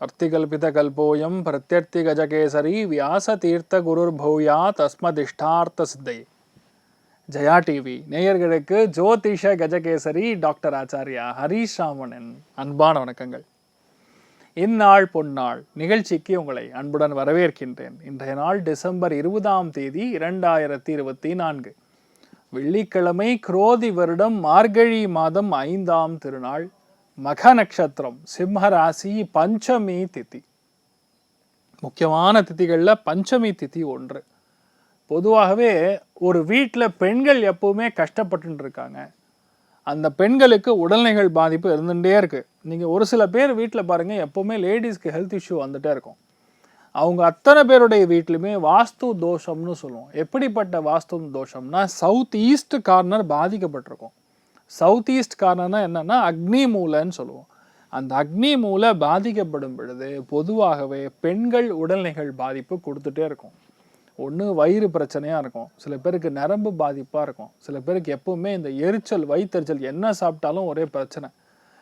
அர்த்திகல்பிதகல்போயம் பிரத்யர்த்தி கஜகேசரி வியாச தீர்த்த குருர் பௌயா தஸ்மதிஷ்டார்த்த சித்தை. ஜெயா டிவி நேயர்களுக்கு ஜோதிஷ கஜகேசரி டாக்டர் ஆச்சாரியா ஹரீஷ் ராமனின் அன்பான வணக்கங்கள். இந்நாள் பொன்னாள் நிகழ்ச்சிக்கு உங்களை அன்புடன் வரவேற்கின்றேன். இன்றைய நாள் டிசம்பர் 20 2024 வெள்ளிக்கிழமை, குரோதி வருடம் மார்கழி மாதம் 5ஆம் திருநாள், மக நட்சத்திரம், சிம்ம ராசி, பஞ்சமி திதி. முக்கியமான திதிகளில் பஞ்சமி திதி ஒன்று. பொதுவாகவே ஒரு வீட்டில் பெண்கள் எப்பவுமே கஷ்டப்பட்டு இருக்காங்க. அந்த பெண்களுக்கு உடல்நிலைகள் பாதிப்பு இருந்துகிட்டே இருக்கு. நீங்கள் ஒரு சில பேர் வீட்டில் பாருங்கள், எப்போவுமே லேடிஸ்க்கு ஹெல்த் இஷ்யூ வந்துட்டே இருக்கும். அவங்க அத்தனை பேருடைய வீட்லையுமே வாஸ்து தோஷம்னு சொல்லுவோம். எப்படிப்பட்ட வாஸ்து தோஷம்னா, சவுத் ஈஸ்ட் கார்னர் பாதிக்கப்பட்டிருக்கும். சவுத் ஈஸ்ட் கார்னர்னா என்னன்னா அக்னி மூலைன்னு சொல்லுவோம். அந்த அக்னி மூலை பாதிக்கப்படும் பொழுது பொதுவாகவே பெண்கள் உடல்நிலைகள் பாதிப்பு கொடுத்துட்டே இருக்கும். ஒன்று வயிறு பிரச்சனையாக இருக்கும், சில பேருக்கு நரம்பு பாதிப்பாக இருக்கும், சில பேருக்கு எப்பவுமே இந்த எரிச்சல், வயிற்றெரிச்சல், என்ன சாப்பிட்டாலும் ஒரே பிரச்சனை,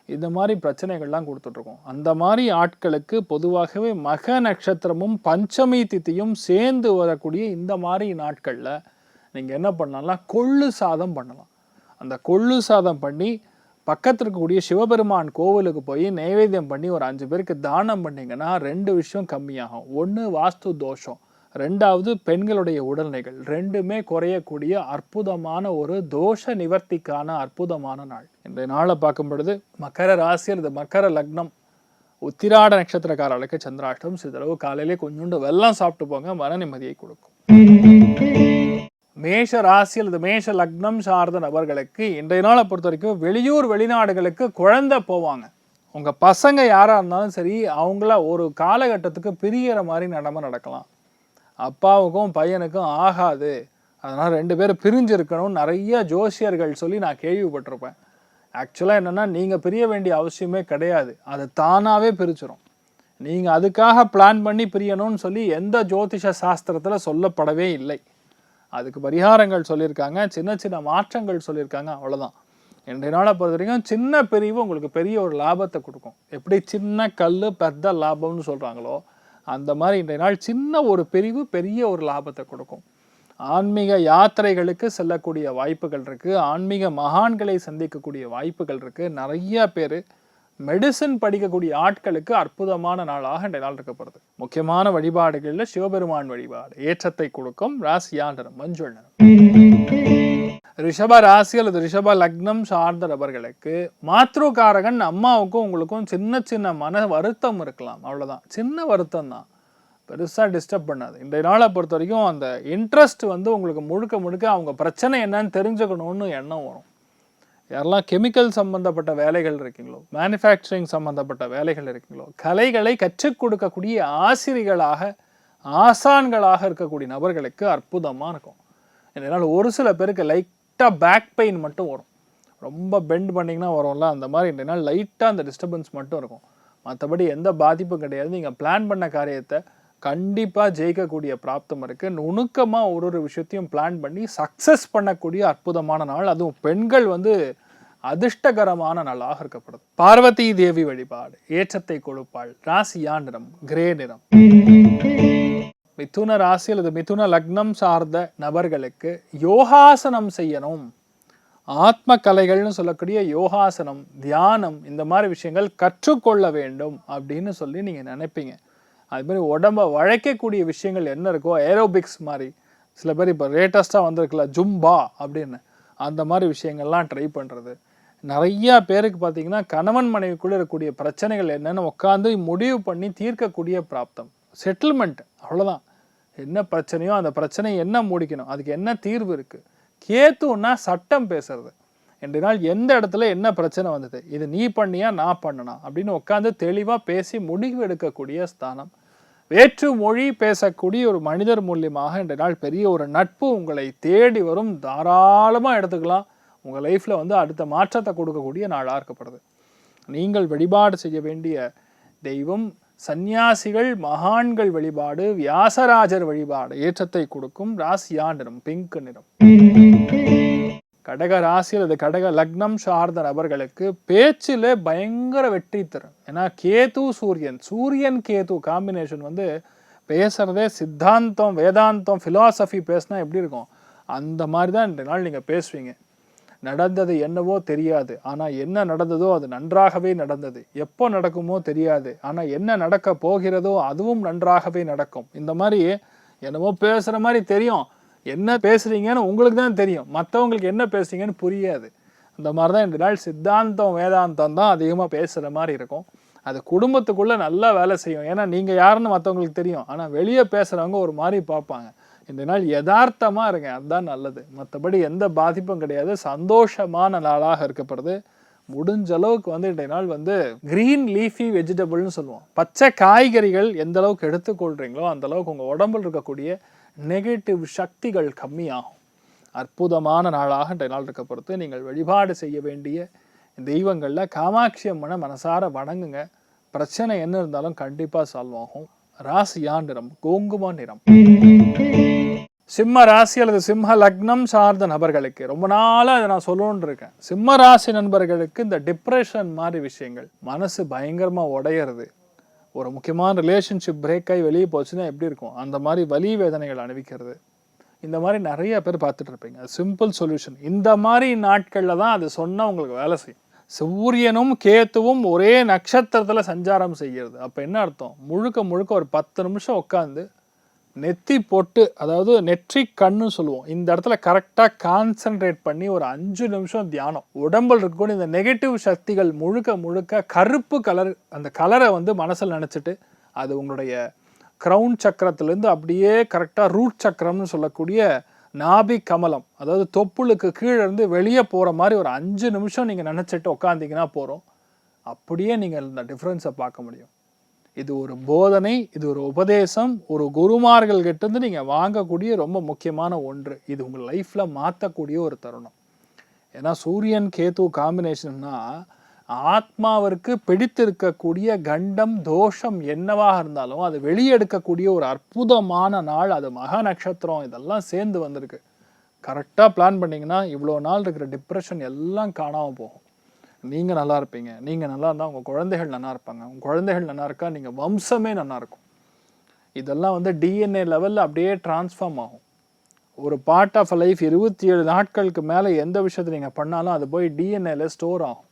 இந்த மாதிரி பிரச்சனைகள்லாம் கொடுத்துட்ருக்கோம். அந்த மாதிரி ஆட்களுக்கு பொதுவாகவே மக நட்சத்திரமும் பஞ்சமி திதியும் சேர்ந்து வரக்கூடிய இந்த மாதிரி நாட்களில் நீங்கள் என்ன பண்ணலாம், கொள்ளு சாதம் பண்ணலாம். அந்த கொள்ளு சாதம் பண்ணி பக்கத்தில் இருக்கக்கூடிய சிவபெருமான் கோவிலுக்கு போய் நைவேத்தியம் பண்ணி ஒரு 5 பேருக்கு தானம் பண்ணிங்கன்னா 2 விஷயம் கம்மியாகும். ஒன்று வாஸ்து தோஷம், 2வது பெண்களுடைய உடல்நிலைகள், 2மே குறையக்கூடிய அற்புதமான ஒரு தோஷ நிவர்த்திக்கான அற்புதமான நாள். இன்றைய நாளை பார்க்கும் பொழுது மகர ராசி அல்லது மகர லக்னம், உத்திராட நட்சத்திரக்காரர்களுக்கு சந்திராஷ்டம். சிதளவு காலையிலே கொஞ்சோண்டு வெல்லம் சாப்பிட்டு போங்க, மன நிம்மதியை கொடுக்கும். மேஷ ராசி அல்லது மேஷ லக்னம் சார்ந்த நபர்களுக்கு இன்றைய நாளை பொறுத்த வரைக்கும் வெளியூர் வெளிநாடுகளுக்கு குழந்தை போவாங்க. உங்கள் பசங்க யாராக இருந்தாலும் சரி, அவங்கள ஒரு காலகட்டத்துக்கு பிரிகிற மாதிரி நடக்கலாம். அப்பாவுக்கும் பையனுக்கும் ஆகாது, அதனால் 2 பேரும் பிரிஞ்சு இருக்கணும்னு நிறைய ஜோசியர்கள் சொல்லி நான் கேள்விப்பட்டிருப்பேன். ஆக்சுவலாக என்னென்னா, நீங்கள் பிரிய வேண்டிய அவசியமே கிடையாது, அது தானாகவே பிரிச்சிடும். நீங்கள் அதுக்காக பிளான் பண்ணி பிரியணும்னு சொல்லி எந்த ஜோதிஷ சாஸ்திரத்தில் சொல்லப்படவே இல்லை. அதுக்கு பரிகாரங்கள் சொல்லியிருக்காங்க, சின்ன சின்ன மாற்றங்கள் சொல்லியிருக்காங்க, அவ்வளோதான். இன்றைய நாளை பொறுத்த வரைக்கும் சின்ன பிரிவு உங்களுக்கு பெரிய ஒரு லாபத்தை கொடுக்கும். எப்படி சின்ன கல் பெரிய லாபம்னு சொல்கிறாங்களோ, அந்த மாதிரி இன்றைய நாள் சின்ன ஒரு பிரிவு பெரிய ஒரு லாபத்தை கொடுக்கும். ஆன்மீக யாத்திரைகளுக்கு செல்லக்கூடிய வாய்ப்புகள் இருக்குது, ஆன்மீக மகான்களை சந்திக்கக்கூடிய வாய்ப்புகள் இருக்குது. நிறைய பேர் மெடிசன் படிக்கக்கூடிய ஆட்களுக்கு அற்புதமான நாளாக இந்த நாள் இருக்கப்படுது. முக்கியமான வழிபாடுகளில் சிவபெருமான் வழிபாடு ஏற்றத்தை கொடுக்கும். ராசியான நிறம் மஞ்சள் நிறம். ரிஷப ராசி அல்லது ரிஷப லக்னம் சார்ந்த நபர்களுக்கு மாத்ருகாரகன் அம்மாவுக்கும் உங்களுக்கும் சின்ன சின்ன மன வருத்தம் இருக்கலாம், அவ்வளோதான். சின்ன வருத்தம் தான், பெருசாக டிஸ்டர்ப் பண்ணாது. இன்றைய நாளை பொறுத்த வரைக்கும் அந்த இன்ட்ரெஸ்ட் உங்களுக்கு முழுக்க அவங்க பிரச்சனை என்னன்னு தெரிஞ்சுக்கணும்னு எண்ணம் வரும். யாரெல்லாம் கெமிக்கல் சம்பந்தப்பட்ட வேலைகள் இருக்கீங்களோ, மேனுஃபேக்சரிங் சம்பந்தப்பட்ட வேலைகள் இருக்கீங்களோ, கலைகளை கற்றுக் கொடுக்கக்கூடிய ஆசிரியர்களாக, ஆசான்களாக இருக்கக்கூடிய நபர்களுக்கு அற்புதமாக இருக்கும். இதனால் ஒரு சில பேருக்கு லைட்டாக பேக் பெயின் மட்டும் வரும். ரொம்ப பெண்ட் பண்ணிங்கன்னா வரும்ல, அந்த மாதிரி இன்றைய நாள் லைட்டாக அந்த டிஸ்டர்பன்ஸ் மட்டும் இருக்கும். மற்றபடி எந்த பாதிப்பும் கிடையாது. நீங்கள் பிளான் பண்ண காரியத்தை கண்டிப்பாக ஜெயிக்கக்கூடிய பிராப்தம் இருக்குது. நுணுக்கமாக ஒரு விஷயத்தையும் பிளான் பண்ணி சக்ஸஸ் பண்ணக்கூடிய அற்புதமான நாள். அதுவும் பெண்கள் அதிர்ஷ்டகரமான நாளாக இருக்கப்படுது. பார்வதி தேவி வழிபாடு ஏற்றத்தை கொடுப்பாள். ராசியா நிறம் கிரே நிறம். மிதுன ராசி அல்லது மிதுன லக்னம் சார்ந்த நபர்களுக்கு யோகாசனம் செய்யணும், ஆத்ம கலைகள்னு சொல்லக்கூடிய யோகாசனம், தியானம், இந்த மாதிரி விஷயங்கள் கற்றுக்கொள்ள வேண்டும் அப்படின்னு சொல்லி நீங்கள் நினைப்பீங்க. அது மாதிரி உடம்பை வளைக்கக்கூடிய விஷயங்கள் என்ன இருக்கோ, ஏரோபிக்ஸ் மாதிரி, சில பேர் இப்போ லேட்டஸ்ட்டாக வந்திருக்குல்ல ஜும்பா அப்படின்னு, அந்த மாதிரி விஷயங்கள்லாம் ட்ரை பண்ணுறது. நிறையா பேருக்கு பார்த்தீங்கன்னா கணவன் மனைவிக்குள்ளே இருக்கக்கூடிய பிரச்சனைகள் என்னென்னு உட்காந்து முடிவு பண்ணி தீர்க்கக்கூடிய பிராப்தம், செட்டில்மெண்ட், அவ்வளோதான். என்ன பிரச்சனையோ அந்த பிரச்சனையை என்ன முடிக்கணும், அதுக்கு என்ன தீர்வு இருக்குது. கேத்துன்னா சட்டம் பேசுறது. இன்றைய நாள் எந்த இடத்துல என்ன பிரச்சனை வந்தது, இது நீ பண்ணியா நான் பண்ணனா அப்படின்னு உட்காந்து தெளிவாக பேசி முடிவு எடுக்கக்கூடிய ஸ்தானம். வேற்று மொழி பேசக்கூடிய ஒரு மனிதர் மூலியமாக இன்றைய நாள் பெரிய ஒரு நட்பு உங்களை தேடி வரும். தாராளமாக எடுத்துக்கலாம். உங்கள் லைஃப்பில் அடுத்த மாற்றத்தை கொடுக்கக்கூடிய நாளாக இருக்கப்படுது. நீங்கள் வழிபாடு செய்ய வேண்டிய தெய்வம் சந்நியாசிகள் மகான்கள் வழிபாடு, வியாசராஜர் வழிபாடு ஏற்றத்தை கொடுக்கும். ராசியா நிறம் பிங்க் நிறம். கடக ராசி அல்லது கடக லக்னம் சார்ந்த நபர்களுக்கு பேச்சில் பயங்கர வெற்றி தரும். ஏன்னா கேது சூரியன் கேது காம்பினேஷன் வந்து பேசுறதே சித்தாந்தம் வேதாந்தம் ஃபிலாசபி பேசினா எப்படி இருக்கும் அந்த மாதிரி தான் இன்றைய நாள் நீங்கள் பேசுவீங்க. நடந்தது என்னவோ தெரியாது, ஆனால் என்ன நடந்ததோ அது நன்றாகவே நடந்தது. எப்போ நடக்குமோ தெரியாது, ஆனால் என்ன நடக்க போகிறதோ அதுவும் நன்றாகவே நடக்கும். இந்த மாதிரி என்னவோ பேசுகிற மாதிரி தெரியும், என்ன பேசுகிறீங்கன்னு உங்களுக்கு தான் தெரியும், மற்றவங்களுக்கு என்ன பேசுறீங்கன்னு புரியாது. அந்த மாதிரி தான் இந்த நாள் சித்தாந்தம் வேதாந்தம் தான் அதிகமாக பேசுகிற மாதிரி இருக்கும். அது குடும்பத்துக்குள்ளே நல்லா வேலை செய்யும். ஏன்னா நீங்கள் யாருன்னு மற்றவங்களுக்கு தெரியும், ஆனால் வெளியே பேசுகிறவங்க ஒரு மாதிரி பார்ப்பாங்க. இந்த நாள் யதார்த்தமாக இருங்க, அதுதான் நல்லது. மற்றபடி எந்த பாதிப்பும் கிடையாது. சந்தோஷமான நாளாக இருக்கப்படுது. முடிஞ்ச அளவுக்கு வந்து இன்றைய நாள் வந்து கிரீன் லீஃபி வெஜிடபிள்னு சொல்லுவோம். பச்சை காய்கறிகள் எந்த அளவுக்கு எடுத்துக்கொள்கிறீங்களோ அந்த அளவுக்கு உங்கள் உடம்பில் இருக்கக்கூடிய நெகட்டிவ் சக்திகள் கம்மியாகும். அற்புதமான நாளாக இன்றைய நாள் இருக்கப்படுது. நீங்கள் வழிபாடு செய்ய வேண்டிய தெய்வங்களில் காமாட்சி அம்மனை மனசார வணங்குங்க. பிரச்சனை என்ன இருந்தாலும் கண்டிப்பாக சால்வ் ஆகும். ராசியா நிறம் கோங்குமா நிறம். சிம்ம ராசி அல்லது சிம்ம லக்னம் சார்ந்த நபர்களுக்கு ரொம்ப நாளாக அதை நான் சொல்லணும்னு இருக்கேன். சிம்ம ராசி நண்பர்களுக்கு இந்த டிப்ரெஷன் மாதிரி விஷயங்கள், மனசு பயங்கரமாக உடையிறது, ஒரு முக்கியமான ரிலேஷன்ஷிப் பிரேக் ஆகி வெளியே போச்சுன்னா எப்படி இருக்கும் அந்த மாதிரி வலி வேதனைகள் அனுபவிக்கிறது, இந்த மாதிரி நிறைய பேர் பார்த்துட்டு இருப்பீங்க. Simple solution. இந்த மாதிரி நாட்களில் தான் அது சொன்னால் உங்களுக்கு வேலை செய்யும். சூரியனும் கேத்துவும் ஒரே நட்சத்திரத்தில் சஞ்சாரம் செய்கிறது. அப்போ என்ன அர்த்தம்? முழுக்க முழுக்க ஒரு 10 நிமிஷம் உட்காந்து நெத்தி போட்டு, அதாவது நெற்றி கண்ணு சொல்லுவோம், இந்த இடத்துல கரெக்டாக கான்சன்ட்ரேட் பண்ணி ஒரு 5 நிமிஷம் தியானம். உடம்பில் இருக்கக்கூடிய இந்த நெகட்டிவ் சக்திகள் முழுக்க முழுக்க கருப்பு கலர், அந்த கலரை வந்து மனசில் நினச்சிட்டு அது உங்களுடைய க்ரௌன் சக்கரத்திலேருந்து அப்படியே கரெக்டாக ரூட் சக்கரம்னு சொல்லக்கூடிய நாபி கமலம், அதாவது தொப்புளுக்கு கீழே இருந்து வெளியே போகிற மாதிரி ஒரு 5 நிமிஷம் நீங்கள் நினச்சிட்டு உட்காந்திங்கன்னா போகிறோம். அப்படியே நீங்கள் இந்த டிஃப்ரென்ஸை பார்க்க முடியும். இது ஒரு போதனை, இது ஒரு உபதேசம், ஒரு குருமார்கள் கிட்டேருந்து நீங்கள் வாங்கக்கூடிய ரொம்ப முக்கியமான ஒன்று. இது உங்கள் லைஃப்பில் மாற்றக்கூடிய ஒரு தருணம். ஏன்னா சூரியன் கேது காம்பினேஷன்னா ஆத்மாவிற்கு பிடித்திருக்கக்கூடிய கண்டம் தோஷம் என்னவாக இருந்தாலும் அது வெளியெடுக்கக்கூடிய ஒரு அற்புதமான நாள். அது மகா நட்சத்திரம், இதெல்லாம் சேர்ந்து வந்திருக்கு. கரெக்டாக பிளான் பண்ணிங்கன்னா இவ்வளோ நாள் இருக்கிற டிப்ரெஷன் எல்லாம் காணாமல் போகும். நீங்கள் நல்லா இருப்பீங்க. நீங்கள் நல்லா இருந்தால் உங்கள் குழந்தைகள் நல்லா இருப்பாங்க. உங்கள் குழந்தைகள் நல்லா இருக்கா நீங்கள் வம்சமே நல்லா இருக்கும். இதெல்லாம் வந்து டிஎன்ஏ லெவலில் அப்படியே டிரான்ஸ்ஃபார்ம் ஆகும். ஒரு பார்ட் ஆஃப் லைஃப் 27 நாட்களுக்கு மேலே எந்த விஷயத்தை நீங்கள் பண்ணாலும் அது போய் டிஎன்ஏல ஸ்டோர் ஆகும்.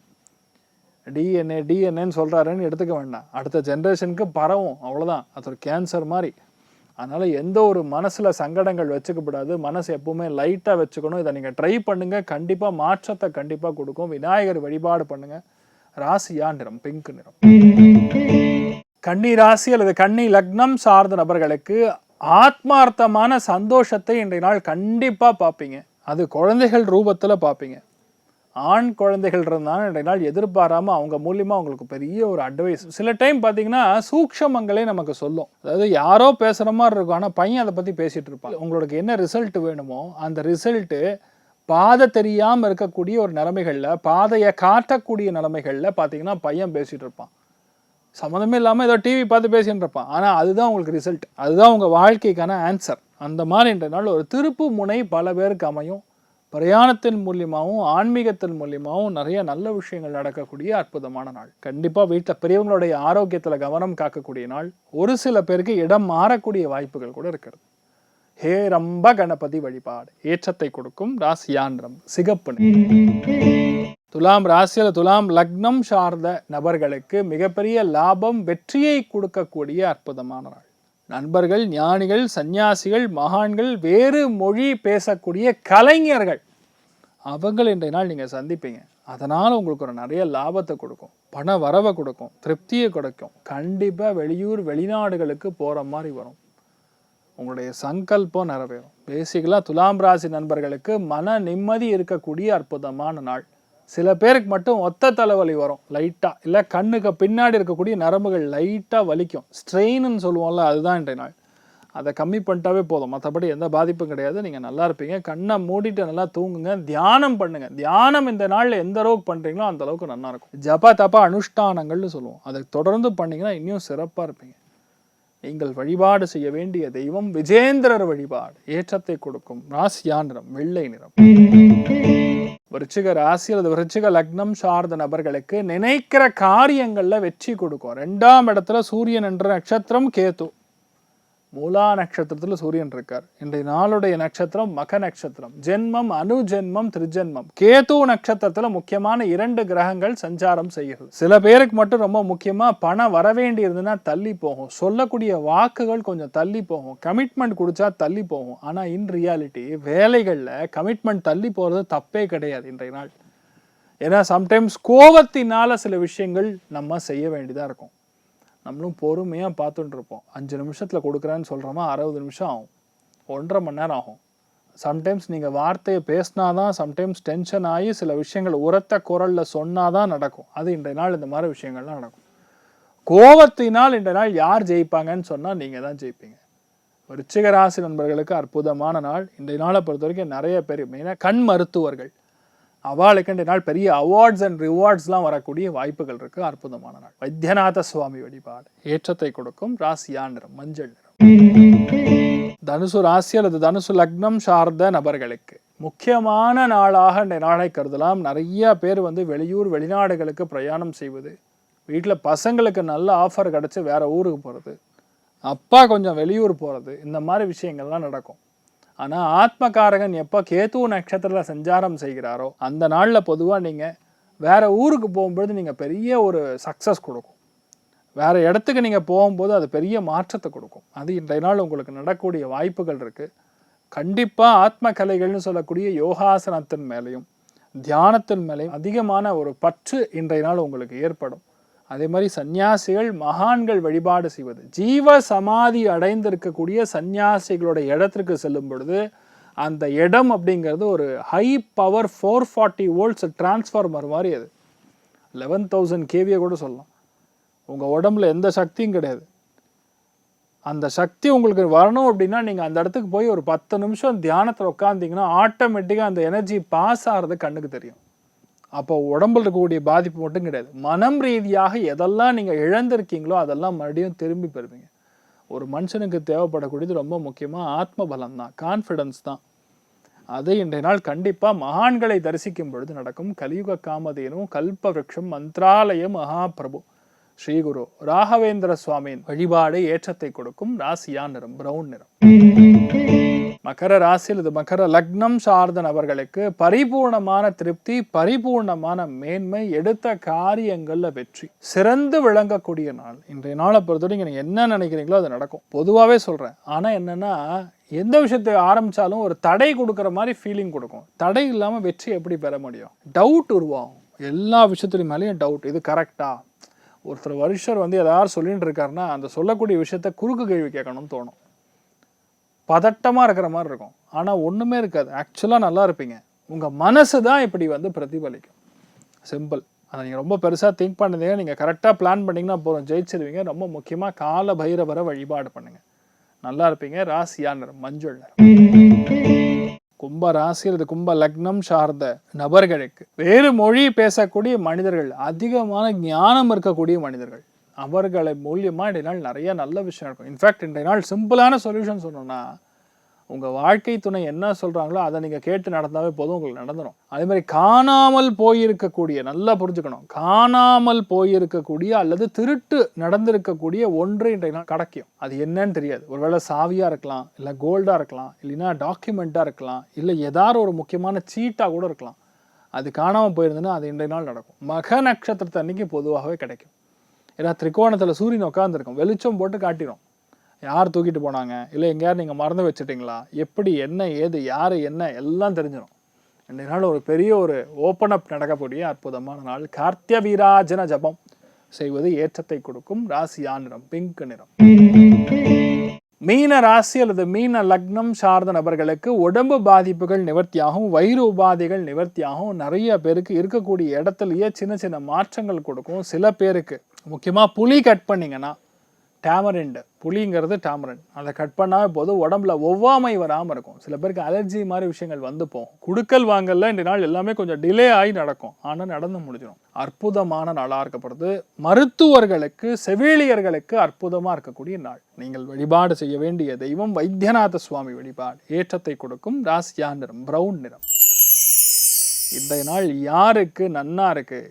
டிஎன்ஏன்னு சொல்கிறாருன்னு எடுத்துக்க வேண்டாம், அடுத்த ஜென்ரேஷனுக்கு பரவும், அவ்வளோதான். அது ஒரு கேன்சர் மாதிரி. அதனால் எந்த ஒரு மனசில் சங்கடங்கள் வச்சுக்கப்படாது. மனசு எப்பவுமே லைட்டாக வச்சுக்கணும். இதை நீங்கள் ட்ரை பண்ணுங்கள், கண்டிப்பாக மாற்றத்தை கண்டிப்பாக கொடுக்கும். விநாயகர் வழிபாடு பண்ணுங்கள். ராசியா நிறம் பிங்க் நிறம். கன்னி ராசி அல்லது கன்னி லக்னம் சார்ந்த நபர்களுக்கு ஆத்மார்த்தமான சந்தோஷத்தை இன்றைய நாள் கண்டிப்பாக பார்ப்பீங்க. அது குழந்தைகள் ரூபத்தில் பார்ப்பீங்க. ஆண் குழந்தைகள் இருந்தாலும் இன்றைய நாள் எதிர்பாராமல் அவங்க மூலியமாக உங்களுக்கு பெரிய ஒரு அட்வைஸ். சில டைம் பார்த்தீங்கன்னா சூக்ஷமங்களே நமக்கு சொல்லும். அதாவது யாரோ பேசுகிற மாதிரி இருக்கும், ஆனால் பையன் அதை பற்றி பேசிகிட்டு இருப்பான். உங்களுக்கு என்ன ரிசல்ட் வேணுமோ அந்த ரிசல்ட்டு பாதை தெரியாமல் இருக்கக்கூடிய ஒரு நிலைமைகளில், பாதையை காட்டக்கூடிய நிலைமைகளில் பார்த்தீங்கன்னா பையன் பேசிகிட்டு இருப்பான். சம்மந்தமே இல்லாமல் ஏதோ டிவி பார்த்து பேசிகிட்டு இருப்பான். ஆனால் அதுதான் உங்களுக்கு ரிசல்ட், அதுதான் உங்கள் வாழ்க்கைக்கான ஆன்சர். அந்த மாதிரி இன்றைய நாள் ஒரு திருப்பு முனை பல பேருக்கு அமையும். பிரயாணத்தின் மூலியமாகவும் ஆன்மீகத்தின் மூலியமாகவும் நிறைய நல்ல விஷயங்கள் நடக்கக்கூடிய அற்புதமான நாள். கண்டிப்பாக வீட்டில் பெரியவங்களுடைய ஆரோக்கியத்தில் கவனம் காக்கக்கூடிய நாள். ஒரு சில பேருக்கு இடம் மாறக்கூடிய வாய்ப்புகள் கூட இருக்கிறது. ஹே ரம்ப கணபதி வழிபாடு ஏற்றத்தை கொடுக்கும். ராசியான்றம் சிகப்பு. துலாம் ராசியில் துலாம் லக்னம் சார்ந்த நபர்களுக்கு மிகப்பெரிய லாபம், வெற்றியை கொடுக்கக்கூடிய அற்புதமான நாள். நண்பர்கள், ஞானிகள், சந்நியாசிகள், மகான்கள், வேறு மொழி பேசக்கூடிய கலைஞர்கள், அவங்கள் இன்றைய நாள் நீங்கள் சந்திப்பீங்க. அதனால் உங்களுக்கு ஒரு நிறைய லாபத்தை கொடுக்கும், பண வரவை கொடுக்கும், திருப்தியை கொடுக்கும். கண்டிப்பாக வெளியூர் வெளிநாடுகளுக்கு போகிற மாதிரி வரும். உங்களுடைய சங்கல்பம் நிறைவேறும். பேசிக்கலாக துலாம் ராசி நண்பர்களுக்கு மன நிம்மதி இருக்கக்கூடிய அற்புதமான நாள். சில பேருக்கு மட்டும் ஒத்த தலைவலி வரும் லைட்டாக, இல்லை கண்ணுக்கு பின்னாடி இருக்கக்கூடிய நரம்புகள் லைட்டாக வலிக்கும், ஸ்ட்ரெயின்னு சொல்லுவோம்ல, அதுதான் இன்றைய நாள். அதை கம்மி பண்ணிட்டாவே போதும், மற்றபடி எந்த பாதிப்பும் கிடையாது. நீங்கள் நல்லா இருப்பீங்க. கண்ணை மூடிட்டு நல்லா தூங்குங்க, தியானம் பண்ணுங்கள். தியானம் இந்த நாளில் எந்த அளவுக்கு பண்ணுறீங்களோ அந்த அளவுக்கு நல்லா இருக்கும். ஜப தப அனுஷ்டானங்கள்னு சொல்லுவோம், அதை தொடர்ந்து பண்ணிங்கன்னா இன்னும் சிறப்பாக இருப்பீங்க. நீங்கள் வழிபாடு செய்ய வேண்டிய தெய்வம் விஜேந்திரர் வழிபாடு ஏற்றத்தை கொடுக்கும். ராசியா நிறம் வெள்ளை நிறம். விருச்சிக ராசி அல்லது விருச்சிக லக்னம் சார்ந்த நபர்களுக்கு நினைக்கிற காரியங்கள்ல வெற்றி கொடுக்கும். 2ஆம் இடத்துல சூரியன் என்ற நட்சத்திரம், கேது மூலா நட்சத்திரத்துல சூரியன் இருக்கார். இன்றைய நாளுடைய நட்சத்திரம் மக நட்சத்திரம், ஜென்மம் அனுஜென்மம் திரிஜென்மம். கேது நட்சத்திரத்துல முக்கியமான 2 கிரகங்கள் சஞ்சாரம் செய்கிறது. சில பேருக்கு மட்டும் ரொம்ப முக்கியமா பணம் வர வேண்டி இருந்ததுன்னா தள்ளி போகும், சொல்லக்கூடிய வாக்குகள் கொஞ்சம் தள்ளி போகும், கமிட்மெண்ட் கொடுத்தா தள்ளி போகும். ஆனா இன் ரியாலிட்டி வேலைகள்ல கமிட்மெண்ட் தள்ளி போறது தப்பே கிடையாது இன்றைய நாள். ஏன்னா சம்டைம்ஸ் கோபத்தினால சில விஷயங்கள் நம்ம செய்ய வேண்டியதா இருக்கும். நம்மளும் பொறுமையாக பார்த்துட்டு இருப்போம். 5 நிமிஷத்தில் கொடுக்குறேன்னு சொல்கிறோமா, 60 நிமிஷம் ஆகும், 1.5 மணி நேரம் ஆகும். சம்டைம்ஸ் நீங்கள் வார்த்தையை பேசினாதான், சம்டைம்ஸ் டென்ஷன் ஆகி சில விஷயங்கள் உரத்த குரலில் சொன்னாதான் நடக்கும். அது இன்றைய நாள் இந்த மாதிரி விஷயங்கள்லாம் நடக்கும். கோபத்தினால் இன்றைய நாள் யார் ஜெயிப்பாங்கன்னு சொன்னால் நீங்கள் தான் ஜெயிப்பீங்க. விருச்சிக ராசி நண்பர்களுக்கு அற்புதமான நாள். இன்றைய நாளை பொறுத்த வரைக்கும் நிறைய பேர் மெயினாக கண் மருத்துவர்கள் அவளுக்கு இன்றைய நாள் பெரிய அவார்ட்ஸ் அண்ட் ரிவார்ட்ஸ்லாம் வரக்கூடிய வாய்ப்புகள் இருக்குது. அற்புதமான நாள். வைத்தியநாத சுவாமி வழிபாடு ஏற்றத்தை கொடுக்கும். ராசியா நிறம் மஞ்சள் நிறம். தனுசு ராசி அல்லது தனுசு லக்னம் சார்ந்த நபர்களுக்கு முக்கியமான நாளாக இன்றைய நாளை கருதலாம். நிறைய பேர் வெளியூர் வெளிநாடுகளுக்கு பிரயாணம் செய்வது, வீட்டில் பசங்களுக்கு நல்ல ஆஃபர் கிடச்சி வேற ஊருக்கு போகிறது, அப்பா கொஞ்சம் வெளியூர் போகிறது, இந்த மாதிரி விஷயங்கள்லாம் நடக்கும். ஆனால் ஆத்மகாரகன் எப்போ கேது நட்சத்திரத்தில் சஞ்சாரம் செய்கிறாரோ அந்த நாளில் பொதுவாக நீங்கள் வேறு ஊருக்கு போகும்பொழுது நீங்கள் பெரிய ஒரு சக்ஸஸ் கொடுக்கும். வேறு இடத்துக்கு நீங்கள் போகும்போது அது பெரிய மாற்றத்தை கொடுக்கும். அது இன்றைய நாள் உங்களுக்கு நடக்கக்கூடிய வாய்ப்புகள் இருக்குது. கண்டிப்பாக ஆத்ம கலைகள்னு சொல்லக்கூடிய யோகாசனத்தின் மேலேயும் தியானத்தின் மேலேயும் அதிகமான ஒரு பற்று இன்றைய நாள் உங்களுக்கு ஏற்படும். அதே மாதிரி சன்னியாசிகள் மகான்கள் வழிபாடு செய்வது, ஜீவ சமாதி அடைந்திருக்கக்கூடிய சன்னியாசிகளோட இடத்திற்கு செல்லும் பொழுது அந்த இடம் அப்படிங்கிறது ஒரு ஹை பவர் 440 வோல்ட்ஸ் டிரான்ஸ்ஃபார்மர் மாதிரி. அது 11,000 kVA கூட சொல்லலாம். உங்கள் உடம்புல எந்த சக்தியும் கிடையாது. அந்த சக்தி உங்களுக்கு வரணும் அப்படின்னா நீங்கள் அந்த இடத்துக்கு போய் ஒரு 10 நிமிஷம் தியானத்தில் உட்காந்திங்கன்னா ஆட்டோமேட்டிக்காக அந்த எனர்ஜி பாஸ் ஆகிறது கண்ணுக்கு தெரியும். அப்போ உடம்புல இருக்கக்கூடிய பாதிப்பு மட்டும் கிடையாது, மனம் ரீதியாக எதெல்லாம் நீங்கள் இழந்திருக்கீங்களோ அதெல்லாம் மறுபடியும் திரும்பி பெறுவீங்க. ஒரு மனுஷனுக்கு தேவைப்படக்கூடியது ரொம்ப முக்கியமாக ஆத்ம பலம் தான், கான்ஃபிடன்ஸ் தான். அதை இன்றைய நாள் கண்டிப்பாக மகான்களை தரிசிக்கும் பொழுது நடக்கும். கலியுக காமதேனும் கல்ப விருட்சம் மந்த்ராலயம் மகாபிரபு ஸ்ரீகுரு ராகவேந்திர சுவாமியின் வழிபாடு ஏற்றத்தை கொடுக்கும். ராசியா நிறம் பிரவுன் நிறம். மகர ராசியில் இது மகர லக்னம் சார்ந்த நபர்களுக்கு பரிபூர்ணமான திருப்தி, பரிபூர்ணமான மேன்மை, எடுத்த காரியங்கள்ல வெற்றி, சிறந்து விளங்கக்கூடிய நாள். இன்றைய நாளை பொறுத்தவரைக்கும் நீங்க என்ன நினைக்கிறீங்களோ அது நடக்கும். பொதுவாகவே சொல்றேன். ஆனா என்னன்னா எந்த விஷயத்தை ஆரம்பிச்சாலும் ஒரு தடை கொடுக்குற மாதிரி ஃபீலிங் கொடுக்கும். தடை இல்லாம வெற்றி எப்படி பெற முடியும்? டவுட் உருவாகும். எல்லா விஷயத்துலையும் மேலேயும் டவுட். இது கரெக்டா? ஒருத்தர் வருஷர் ஏதாவது சொல்லிட்டு இருக்காருன்னா அந்த சொல்லக்கூடிய விஷயத்த குறுக்கு கேள்வி கேட்கணும்னு தோணும். பதட்டமாக இருக்கிற மாதிரி இருக்கும். ஆனால் ஒன்றுமே இருக்காது. ஆக்சுவலாக நல்லா இருப்பீங்க. உங்கள் மனசு தான் இப்படி பிரதிபலிக்கும். சிம்பிள். அதை நீங்கள் ரொம்ப பெருசாக திங்க் பண்ணதே நீங்கள் கரெக்டாக பிளான் பண்ணிங்கன்னா போகிறோம், ஜெயிச்சிருவீங்க. ரொம்ப முக்கியமாக கால பைரவரை வழிபாடு பண்ணுங்கள், நல்லா இருப்பீங்க. ராசியா நிறம் மஞ்சள் நிறம். கும்ப ராசி அல்லது கும்ப லக்னம் சார்ந்த நபர்களுக்கு வேறு மொழி பேசக்கூடிய மனிதர்கள், அதிகமான ஞானம் இருக்கக்கூடிய மனிதர்கள், அவர்களை மூலியமாக இன்றைய நாள் நிறைய நல்ல விஷயம் இருக்கும். இன்ஃபேக்ட் இன்றைய நாள் சிம்பிளான சொல்யூஷன் சொன்னோன்னா, உங்கள் வாழ்க்கை துணை என்ன சொல்கிறாங்களோ அதை நீங்கள் கேட்டு நடந்தாவே போதும், உங்களுக்கு நடந்துடும். அதே மாதிரி காணாமல் போயிருக்கக்கூடிய, நல்லா புரிஞ்சுக்கணும், காணாமல் போயிருக்கக்கூடிய அல்லது திருட்டு நடந்திருக்கக்கூடிய ஒன்று இன்றைய நாள் கிடைக்கும். அது என்னன்னு தெரியாது. ஒருவேளை சாவியாக இருக்கலாம், இல்லை கோல்டாக இருக்கலாம், இல்லைன்னா டாக்குமெண்ட்டாக இருக்கலாம், இல்லை ஏதாவது ஒரு முக்கியமான சீட்டாக கூட இருக்கலாம். அது காணாமல் போயிருந்ததுன்னா அது இன்றைய நாள் நடக்கும். மக நட்சத்திரத்தை அன்னைக்கு பொதுவாகவே கிடைக்கும். ஏன்னா திரிகோணத்தில் சூரியன் உட்காந்துருக்கும், வெளிச்சம் போட்டு காட்டிடும். யார் தூக்கிட்டு போனாங்க, இல்லை எங்கேயாவது நீங்கள் மறந்து வச்சுட்டிங்களா, எப்படி என்ன ஏது யார் என்ன எல்லாம் தெரிஞ்சிடும். இன்றைய நாள் ஒரு பெரிய ஒரு ஓப்பன் அப் நடக்கக்கூடிய அற்புதமான நாள். கார்த்திய வீராஜன ஜபம் செய்வது ஏற்றத்தை கொடுக்கும். ராசியா நிறம் பிங்க் நிறம். மீன ராசி அல்லது மீன லக்னம் சார்ந்த நபர்களுக்கு உடம்பு பாதிப்புகள் நிவர்த்தியாகும், வயிறு உபாதைகள் நிவர்த்தியாகும். நிறைய பேருக்கு இருக்கக்கூடிய இடத்துலையே சின்ன சின்ன மாற்றங்கள் கொடுக்கும். சில பேருக்கு முக்கியமாக புளி கட் பண்ணிங்கன்னா, டேமரிண்டு, புளிங்கிறது டேமரின், அதை கட் பண்ணாவே போதும், உடம்புல ஒவ்வாமை வராமல் இருக்கும். சில பேருக்கு அலர்ஜி மாதிரி விஷயங்கள் போகும். குடுக்கல் வாங்கல இந்த நாள் எல்லாமே கொஞ்சம் டிலே ஆகி நடக்கும், ஆனால் நடந்து முடிஞ்சிடும். அற்புதமான நாளாக இருக்கப்படுது. மருத்துவர்களுக்கு, செவிலியர்களுக்கு அற்புதமாக இருக்கக்கூடிய நாள். நீங்கள் வழிபாடு செய்ய வேண்டிய தெய்வம் வைத்தியநாத சுவாமி வழிபாடு ஏற்றத்தை கொடுக்கும். ராசியா நிறம் பிரவுன் நிறம். இன்றைய நாள் யாருக்கு நன்னா இருக்கு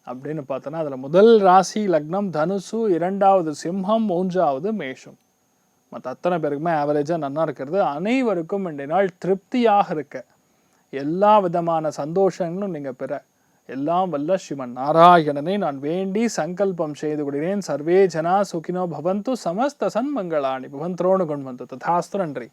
அப்படின்னு பார்த்தோன்னா அதில் முதல் ராசி லக்னம் தனுசு, இரண்டாவது சிம்மம், மூன்றாவது மேஷம். மற்ற அத்தனை பேருக்குமே ஆவரேஜாக நன்னா இருக்கிறது. அனைவருக்கும் இன்றைய நாள் திருப்தியாக இருக்க, எல்லா விதமான சந்தோஷங்களும் நீங்கள் பெற எல்லாம் வல்ல ஸ்ரீமன் நாராயணனை நான் வேண்டி சங்கல்பம் செய்து கொள்கிறேன். சர்வே ஜனா சுகினோ பவந்து, சமஸ்த சன்மங்களாணி பவந்தோனு கொண்டு வந்து ததாஸ்து. நன்றி.